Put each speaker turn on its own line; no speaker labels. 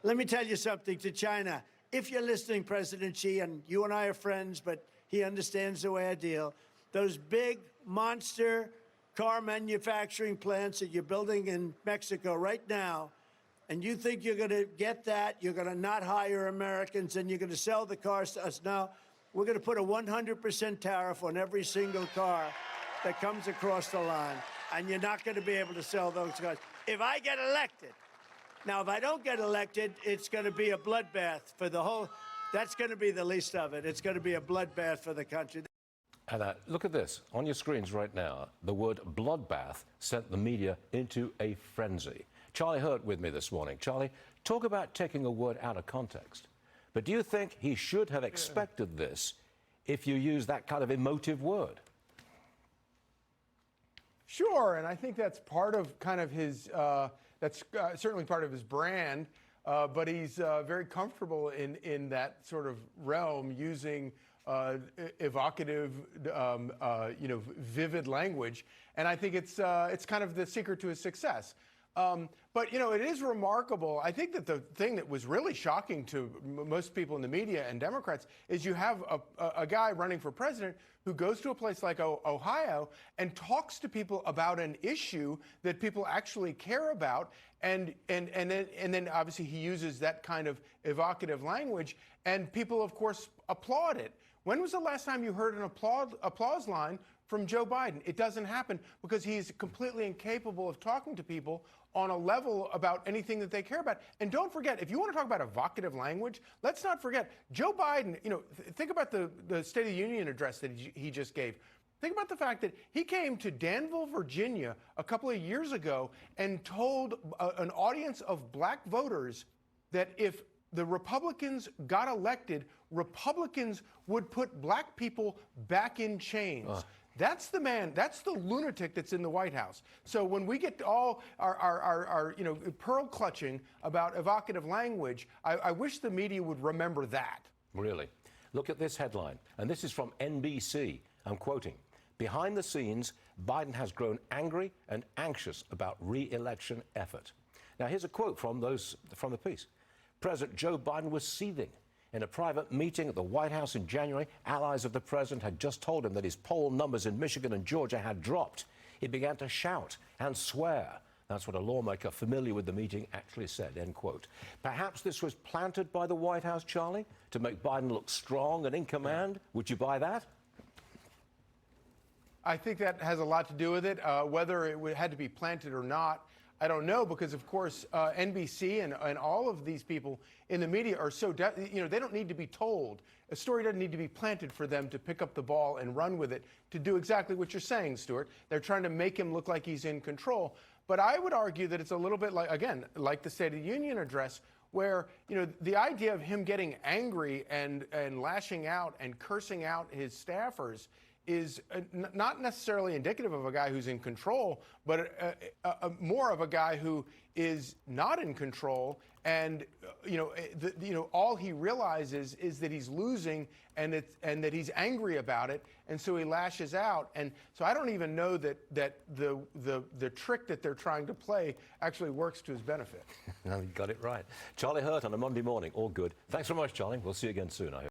Let me tell you something to China. If you're listening, President Xi, and you and I are friends, but he understands the way I deal, those big monster car manufacturing plants that you're building in Mexico right now, and you think you're going to get that, you're going to not hire Americans, and you're going to sell the cars to us. Now, we're going to put a 100% tariff on every single car that comes across the line, and you're not going to be able to sell those cars. If I get elected, now, if I don't get elected, it's going to be a bloodbath for the whole, that's going to be the least of it. It's going to be a bloodbath for the country.
And look at this. On your screens right now, the word bloodbath sent the media into a frenzy. Charlie Hurt with me this morning. Charlie, talk about taking a word out of context. But do you think he should have expected this if you use that kind of emotive word?
Sure, and I think that's part of kind of his, that's certainly part of his brand, but he's very comfortable in that sort of realm using evocative, vivid language, and I think it's kind of the secret to his success. But, it is remarkable. I think that the thing that was really shocking to most people in the media and Democrats is you have a guy running for president who goes to a place like Ohio and talks to people about an issue that people actually care about. And then obviously he uses that kind of evocative language, and people, of course, applaud it. When was the last time you heard an applause line from Joe Biden? It doesn't happen because he's completely incapable of talking to people on a level about anything that they care about. And don't forget, if you want to talk about evocative language, let's not forget, Joe Biden, think about the State of the Union address that he just gave. Think about the fact that he came to Danville, Virginia a couple of years ago and told an audience of black voters that if the Republicans got elected, Republicans would put black people back in chains. That's the man, that's the lunatic that's in the White House. So when we get all our pearl clutching about evocative language, I wish the media would remember that.
Really? Look at this headline, and this is from NBC. I'm quoting, "Behind the scenes, Biden has grown angry and anxious about re-election effort." Now here's a quote from the piece. "President Joe Biden was seething. In a private meeting at the White House in January, allies of the president had just told him that his poll numbers in Michigan and Georgia had dropped. He began to shout and swear." That's what a lawmaker familiar with the meeting actually said, end quote. Perhaps this was planted by the White House, Charlie, to make Biden look strong and in command. Would you buy that?
I think that has a lot to do with it. Whether it had to be planted or not, I don't know, because, of course, NBC and all of these people in the media are so, they don't need to be told. A story doesn't need to be planted for them to pick up the ball and run with it, to do exactly what you're saying, Stuart. They're trying to make him look like he's in control. But I would argue that it's a little bit like, again, like the State of the Union address, where, the idea of him getting angry and lashing out and cursing out his staffers is not necessarily indicative of a guy who's in control, but more of a guy who is not in control, and all he realizes is that he's losing, and that he's angry about it, and so he lashes out. And so I don't even know that the trick that they're trying to play actually works to his benefit.
No, you got it right. Charlie Hurt on a Monday morning, all good. Thanks so much, Charlie. We'll see you again soon, I hope.